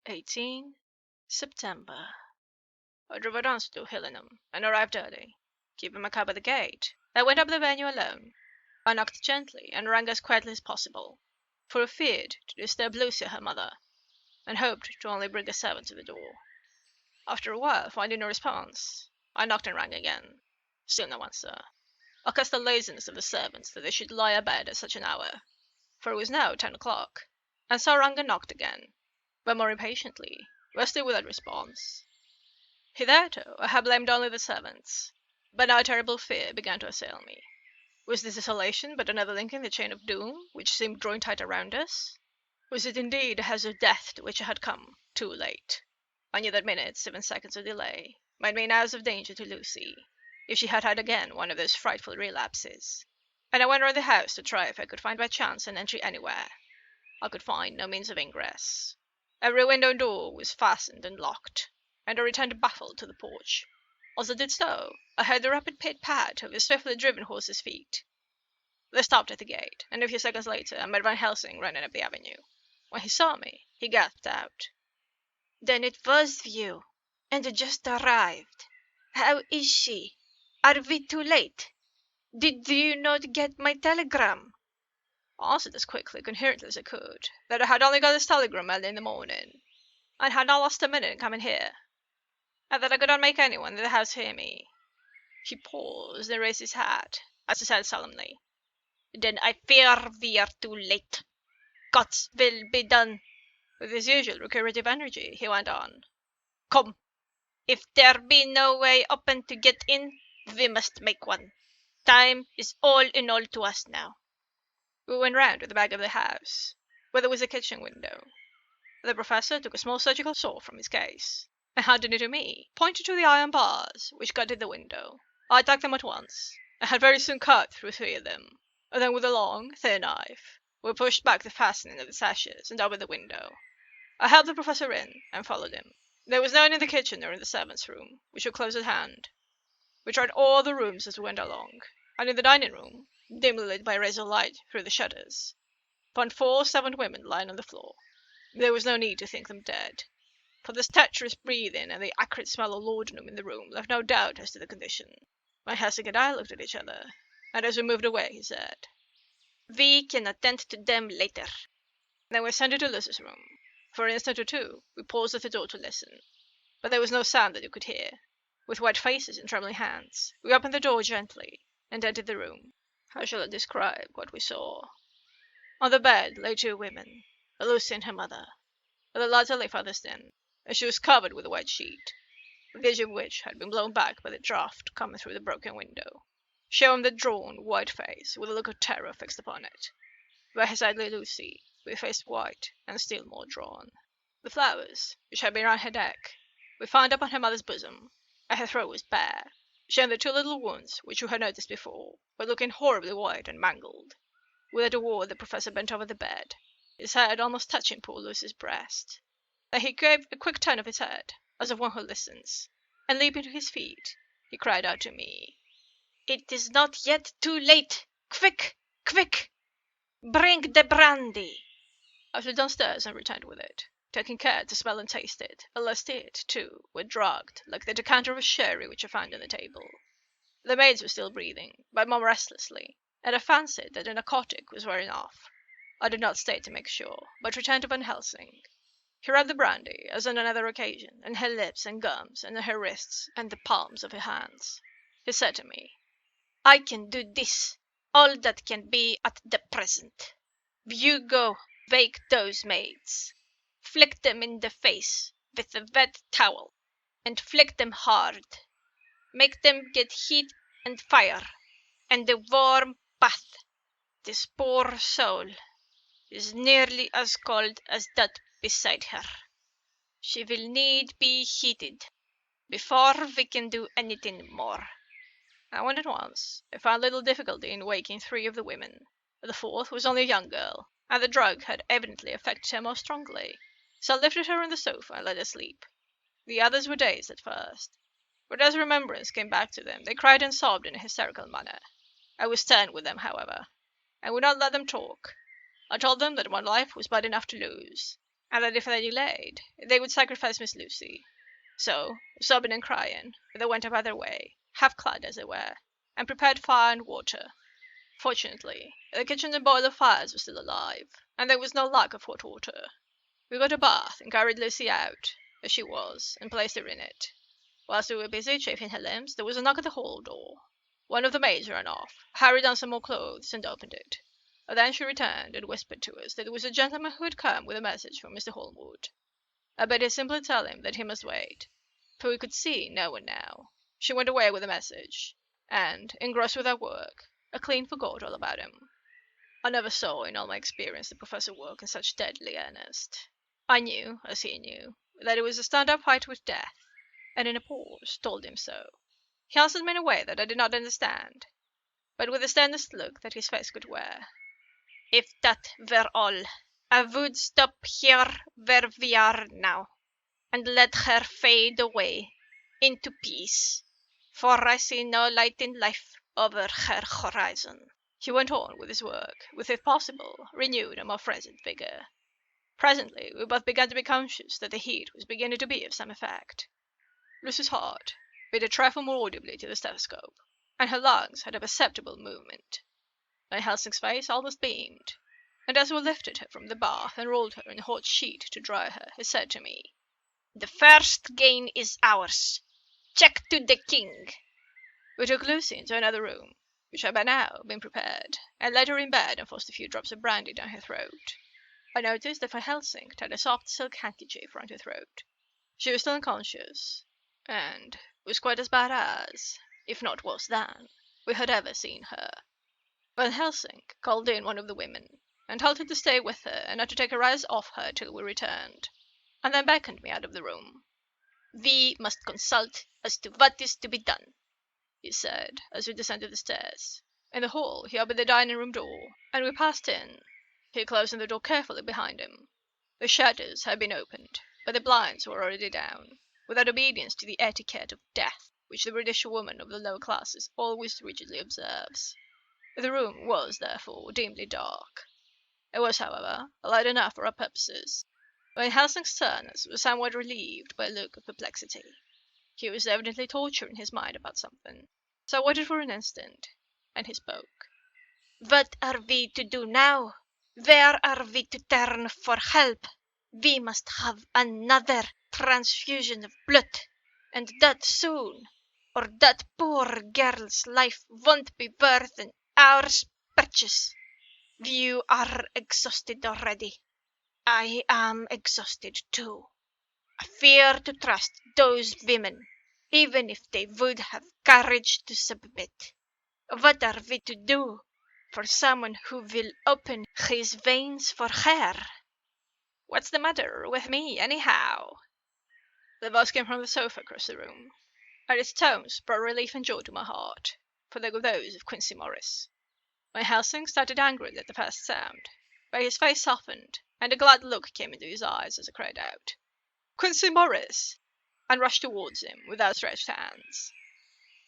18 September. I drove at once to Hillenham, and arrived early. Keeping my cab at the gate, I went up the avenue alone. I knocked gently, and rang as quietly as possible, for I feared to disturb Lucy, her mother, and hoped to only bring a servant to the door. After a while, finding no response, I knocked and rang again. Still no answer. I cursed the laziness of the servants that they should lie abed at such an hour, for it was now 10 o'clock, and so I rang and knocked again, but more impatiently, but still without response. Hitherto I had blamed only the servants, but now a terrible fear began to assail me. Was this desolation but another link in the chain of doom which seemed drawing tight around us? Was it indeed a house of death to which I had come, too late? I knew that minutes, even seconds of delay, might mean hours of danger to Lucy, if she had had again one of those frightful relapses, and I went round the house to try if I could find by chance an entry anywhere. I could find no means of ingress. Every window and door was fastened and locked, and I returned baffled to the porch. As I did so, I heard the rapid pit-pat of a swiftly driven horse's feet. They stopped at the gate, and a few seconds later I met Van Helsing running up the avenue. When he saw me, he gasped out, "Then it was you, and just arrived. How is she? Are we too late? Did you not get my telegram?" I answered as quickly, coherently as I could, that I had only got this telegram early in the morning, and had not lost a minute in coming here, and that I could not make anyone in the house hear me. He paused and raised his hat, as he said solemnly, "Then I fear we are too late. God's will be done." With his usual recuperative energy, he went on, "Come, if there be no way open to get in, we must make one. Time is all in all to us now." We went round to the back of the house, where there was a kitchen window. The professor took a small surgical saw from his case, and handing it to me, pointed to the iron bars which guarded the window. I attacked them at once, and had very soon cut through 3 of them, and then with a long, thin knife, we pushed back the fastening of the sashes and opened the window. I helped the professor in, and followed him. There was no one in the kitchen or in the servants' room, which were close at hand. We tried all the rooms as we went along, and in the dining room, dimly lit by rays of light through the shutters, found 4 servant women lying on the floor. There was no need to think them dead, for the stertorous breathing and the acrid smell of laudanum in the room left no doubt as to the condition. My Helsing and I looked at each other, and as we moved away, he said, "We can attend to them later." Then we ascended to Lucy's room. For an instant or two, we paused at the door to listen, but there was no sound that you could hear. With white faces and trembling hands, we opened the door gently, and entered the room. How shall I describe what we saw? On the bed lay 2 women, Lucy and her mother. The latter lay farthest in, and she was covered with a white sheet, the edge of which had been blown back by the draught coming through the broken window, showing the drawn, white face with a look of terror fixed upon it. By her side lay Lucy, with a face white and still more drawn. The flowers, which had been round her neck, we found upon her mother's bosom, and her throat was bare, showing the 2 little wounds which we had noticed before, but looking horribly white and mangled. Without a word, the professor bent over the bed, his head almost touching poor Lucy's breast. Then he gave a quick turn of his head, as of one who listens, and leaping to his feet, he cried out to me, "It is not yet too late! Quick! Quick! Bring the brandy!" I flew downstairs and returned with it, taking care to smell and taste it, lest it, too, were drugged, like the decanter of sherry which I found on the table. The maids were still breathing, but more restlessly, and I fancied that the narcotic was wearing off. I did not stay to make sure, but returned to Van Helsing. He rubbed the brandy, as on another occasion, on her lips and gums, and on her wrists, and the palms of her hands. He said to me, "I can do this, all that can be at the present. You go, wake those maids. Flick them in the face with a wet towel, and flick them hard. Make them get heat and fire, and a warm bath. This poor soul is nearly as cold as that beside her. She will need be heated before we can do anything more." I went at once. I found little difficulty in waking 3 of the women. The 4th was only a young girl, and the drug had evidently affected her most strongly, so I lifted her on the sofa and let her sleep. The others were dazed at first, but as remembrance came back to them, they cried and sobbed in a hysterical manner. I was stern with them, however, and would not let them talk. I told them that my life was bad enough to lose, and that if they delayed, they would sacrifice Miss Lucy. So, sobbing and crying, they went about their way, half clad as they were, and prepared fire and water. Fortunately, the kitchen and boiler fires were still alive, and there was no lack of hot water. We got a bath and carried Lucy out, as she was, and placed her in it. Whilst we were busy chafing her limbs, there was a knock at the hall door. One of the maids ran off, hurried on some more clothes, and opened it. Then she returned and whispered to us that it was a gentleman who had come with a message from Mr. Holmwood. I bade her simply tell him that he must wait, for we could see no one now. She went away with the message, and, engrossed with our work, I clean forgot all about him. I never saw in all my experience the Professor work in such deadly earnest. I knew, as he knew, that it was a stand-up fight with death, and in a pause told him so. He answered me in a way that I did not understand, but with the sternest look that his face could wear. If that were all, I would stop here where we are now, and let her fade away into peace, for I see no light in life over her horizon. He went on with his work, with, if possible, renewed and more present vigour. Presently we both began to be conscious that the heat was beginning to be of some effect. Lucy's heart beat a trifle more audibly to the stethoscope, and her lungs had a perceptible movement. Van Helsing's face almost beamed, and as we lifted her from the bath and rolled her in a hot sheet to dry her, he said to me, "The first gain is ours. Check to the king." We took Lucy into another room, which had by now been prepared, and laid her in bed and forced a few drops of brandy down her throat. I noticed that Van Helsing tied a soft silk handkerchief round her throat. She was still unconscious, and was quite as bad as, if not worse than, we had ever seen her. Van Helsing called in one of the women, and told her to stay with her and not to take her eyes off her till we returned, and then beckoned me out of the room. "We must consult as to what is to be done," he said, as we descended the stairs. In the hall he opened the dining-room door, and we passed in, he closing the door carefully behind him. The shutters had been opened, but the blinds were already down, without obedience to the etiquette of death which the British woman of the lower classes always rigidly observes. The room was, therefore, dimly dark. It was, however, light enough for our purposes. Van Helsing's sternness was somewhat relieved by a look of perplexity. He was evidently torturing his mind about something. So I waited for an instant, and he spoke. "What are we to do now? Where are we to turn for help? We must have another transfusion of blood, and that soon, or that poor girl's life won't be worth an hour's purchase. You are exhausted already. I am exhausted too. I fear to trust those women, even if they would have courage to submit. What are we to do for someone who will open his veins for her?" "What's the matter with me, anyhow?" The voice came from the sofa across the room, and its tones brought relief and joy to my heart, for they were those of Quincy Morris. Van Helsing started angrily at the first sound, but his face softened, and a glad look came into his eyes as I cried out, "Quincy Morris!" and rushed towards him with outstretched hands.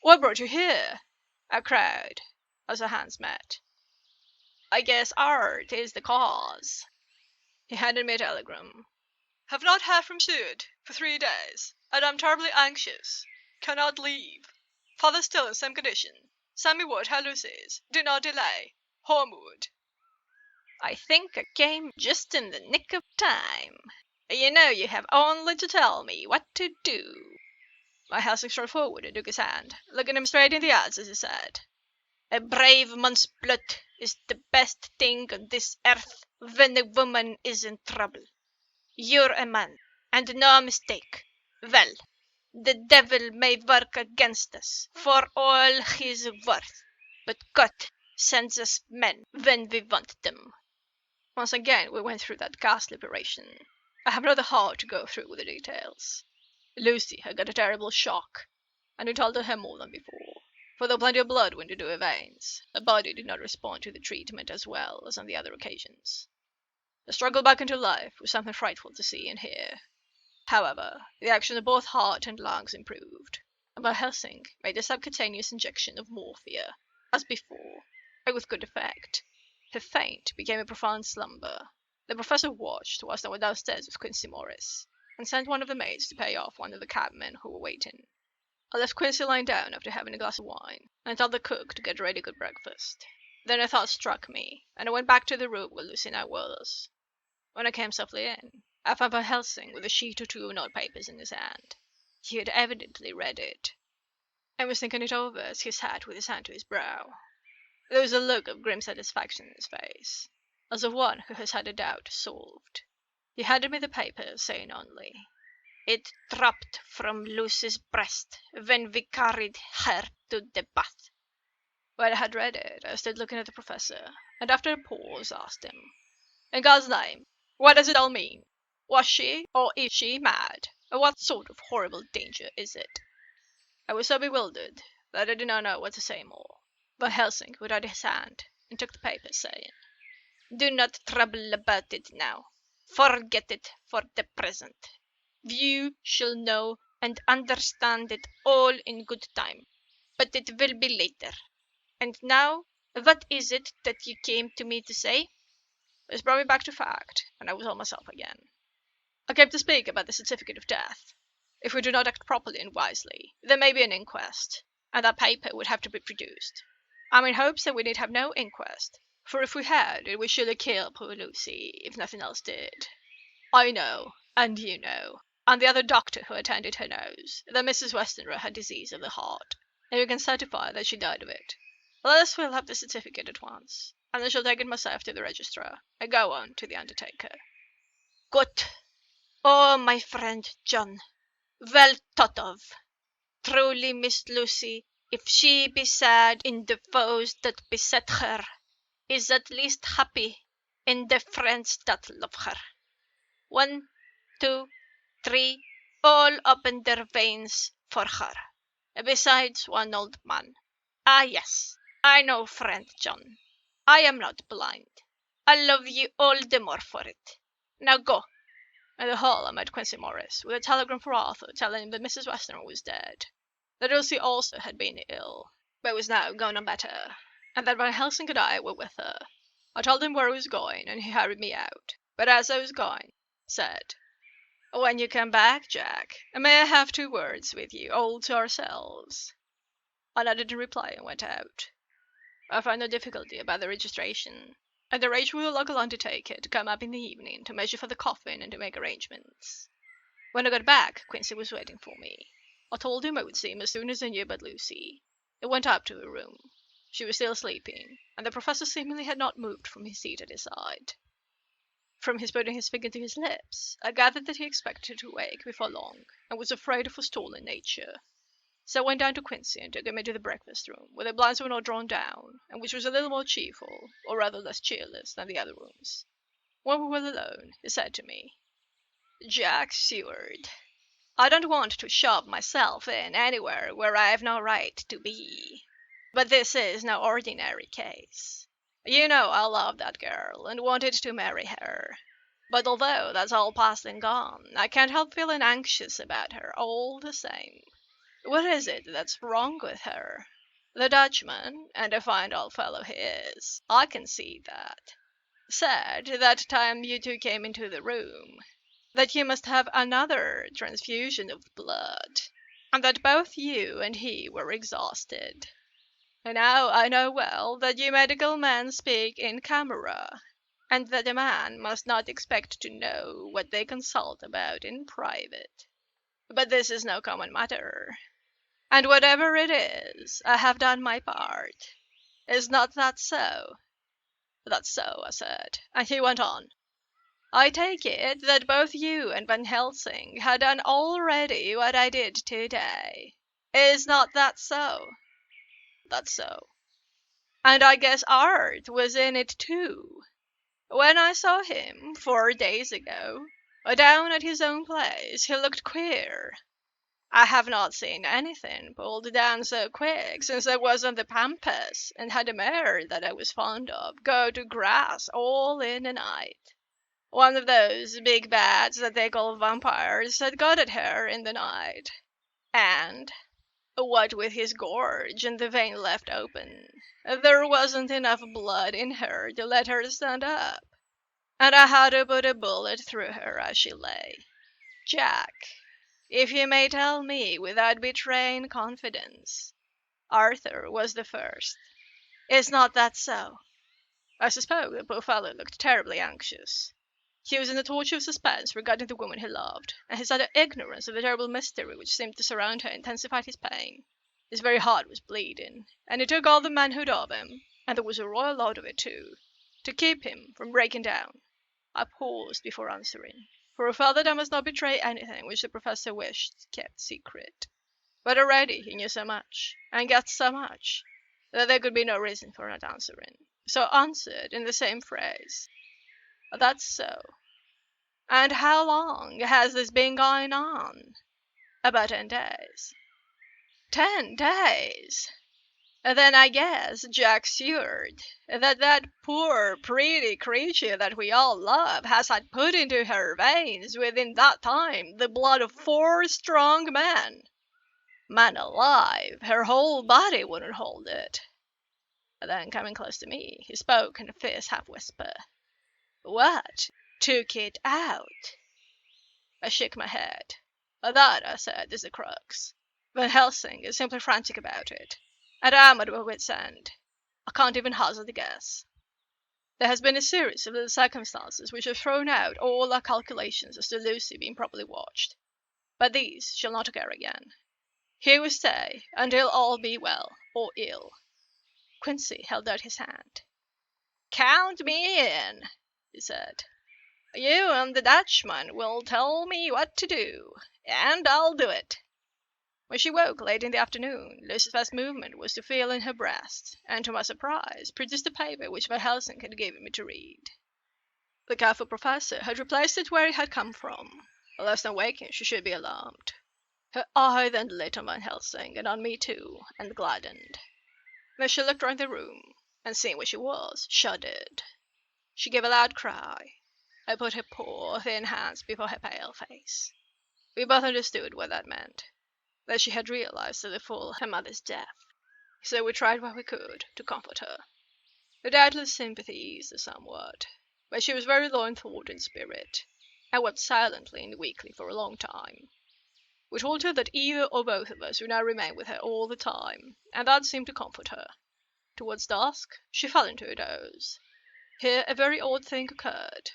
"What brought you here?" I cried, as our hands met. "I guess art is the cause." He handed me a telegram. "Have not heard from Seward for 3 days, and am terribly anxious. Cannot leave. Father still in same condition. Send me word how Lucy is. Do not delay. Holmwood." "I think I came just in the nick of time. You know you have only to tell me what to do." My Helsing strode forward and took his hand, looking him straight in the eyes as he said, "A brave man's blood is the best thing on this earth when a woman is in trouble. You're a man, and no mistake. Well, the devil may work against us for all he's worth, but God sends us men when we want them." Once again we went through that ghastly operation. I have not the heart to go through with the details. Lucy had got a terrible shock, and we told her more than before, for though plenty of blood went into her veins, her body did not respond to the treatment as well as on the other occasions. The struggle back into life was something frightful to see and hear. However, the action of both heart and lungs improved, and Van Helsing made a subcutaneous injection of morphia, as before, and with good effect. Her faint became a profound slumber, The professor watched whilst I went downstairs with Quincy Morris, and sent one of the maids to pay off one of the cabmen who were waiting. I left Quincy lying down after having a glass of wine, and told the cook to get ready good breakfast. Then a thought struck me, and I went back to the room where Lucy now was. When I came softly in, I found Van Helsing with a sheet or two of notepapers in his hand. He had evidently read it, and was thinking it over as he sat with his hand to his brow. There was a look of grim satisfaction in his face, as of one who has had a doubt solved. He handed me the paper, saying only, "It dropped from Lucy's breast when we carried her to the bath." When I had read it, I stood looking at the professor, and after a pause asked him, "In God's name, what does it all mean? Was she, or is she, mad? And what sort of horrible danger is it?" I was so bewildered that I did not know what to say more. Van Helsing put out his hand and took the paper, saying, "Do not trouble about it now. Forget it for the present. You shall know and understand it all in good time, but it will be later. And now, what is it that you came to me to say?" This brought me back to fact, and I was all myself again. "I came to speak about the certificate of death. If we do not act properly and wisely, there may be an inquest, and that paper would have to be produced. I'm in hopes that we need have no inquest, for if we had, it would surely kill poor Lucy, if nothing else did. I know, and you know, and the other doctor who attended her knows, that Mrs. Westenra had disease of the heart, and we can certify that she died of it. Let us fill up the certificate at once, and I shall take it myself to the registrar, and go on to the undertaker." "Good. Oh, my friend John, well thought of. Truly Miss Lucy, if she be sad in the foes that beset her, is at least happy in the friends that love her. 1, 2, 3, all up in their veins for her, besides one old man. Ah, yes, I know, friend John. I am not blind. I love you all the more for it. Now go." In the hall I met Quincy Morris, with a telegram for Arthur telling him that Mrs. Westenra was dead, that Lucy also had been ill, but was now going on better, and that Van Helsing and I were with her. I told him where I was going, and he hurried me out, but as I was going, said, "When you come back, Jack, may I have 2 words with you, all to ourselves?" I nodded in reply and went out. I found no difficulty about the registration, and arranged with the local undertaker to come up in the evening to measure for the coffin and to make arrangements. When I got back, Quincy was waiting for me. I told him I would see him as soon as I knew about Lucy. I went up to her room. She was still sleeping, and the professor seemingly had not moved from his seat at his side. From his putting his finger to his lips, I gathered that he expected her to wake before long, and was afraid of her stolen nature. So I went down to Quincy and took him into the breakfast room, where the blinds were not drawn down, and which was a little more cheerful, or rather less cheerless, than the other rooms. When we were alone, he said to me, "Jack Seward, I don't want to shove myself in anywhere where I have no right to be. But this is no ordinary case. You know I love that girl and wanted to marry her. But although that's all past and gone, I can't help feeling anxious about her all the same. What is it that's wrong with her? The Dutchman, and a fine old fellow he is, I can see that, said that time you 2 came into the room that you must have another transfusion of blood, and that both you and he were exhausted. And now I know well that you medical men speak in camera, and that a man must not expect to know what they consult about in private. But this is no common matter, and whatever it is, I have done my part. Is not that so?" "That's so," I said, and he went on, "I take it that both you and Van Helsing had done already what I did today. Is not that so?" "That's so." "And I guess Art was in it too. When I saw him 4 days ago, down at his own place, he looked queer. I have not seen anything pulled down so quick since I was on the Pampas and had a mare that I was fond of go to grass all in a night. One of those big bats that they call vampires had got at her in the night, and, what with his gorge and the vein left open, there wasn't enough blood in her to let her stand up. and I had to put a bullet through her as she lay. Jack, if you may tell me without betraying confidence, Arthur was the first. Is not that so?" I suspect the poor fellow looked terribly anxious. He was in a torture of suspense regarding the woman he loved, and his utter ignorance of the terrible mystery which seemed to surround her intensified his pain. His very heart was bleeding, and it took all the manhood of him, and there was a royal lot of it too, to keep him from breaking down. I paused before answering, for I felt that I must not betray anything which the professor wished kept secret. But already he knew so much, and guessed so much, that there could be no reason for not answering. So answered in the same phrase, "That's so. And how long has this been going on?" "About 10 days." 10 days! Then I guess, Jack Seward, that poor pretty creature that we all love has had put into her veins within that time the blood of 4 strong men. Man alive, her whole body wouldn't hold it. Then coming close to me, he spoke in a fierce half-whisper. "What? Took it out?" I shook my head. "That," I said, "is the crux. Van Helsing is simply frantic about it, and I am at my wit's end. I can't even hazard a guess. There has been a series of little circumstances which have thrown out all our calculations as to Lucy being properly watched, but these shall not occur again. Here we stay until all be well, or ill." Quincy held out his hand. "Count me in," he said. "You and the Dutchman will tell me what to do, and I'll do it." When she woke late in the afternoon, Lucy's first movement was to feel in her breast, and to my surprise, produced the paper which Van Helsing had given me to read. The careful professor had replaced it where it had come from, lest on waking she should be alarmed. Her eye then lit on Van Helsing, and on me too, and gladdened. Then she looked round the room, and seeing where she was, shuddered. She gave a loud cry. I put her poor, thin hands before her pale face. We both understood what that meant, that she had realized to the full her mother's death. So we tried what we could to comfort her. Her doubtless sympathy eased her somewhat, but she was very low in thought and spirit, and wept silently and weakly for a long time. We told her that either or both of us would now remain with her all the time, and that seemed to comfort her. Towards dusk, she fell into a doze. Here a very odd thing occurred.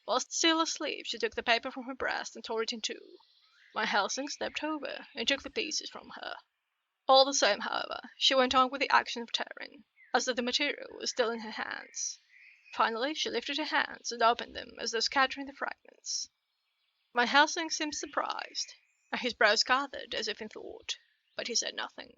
Whilst still asleep, she took the paper from her breast and tore it in two. Van Helsing stepped over and took the pieces from her. All the same, however, she went on with the action of tearing, as though the material was still in her hands. Finally, she lifted her hands and opened them as though scattering the fragments. Van Helsing seemed surprised, and his brows gathered as if in thought, but he said nothing.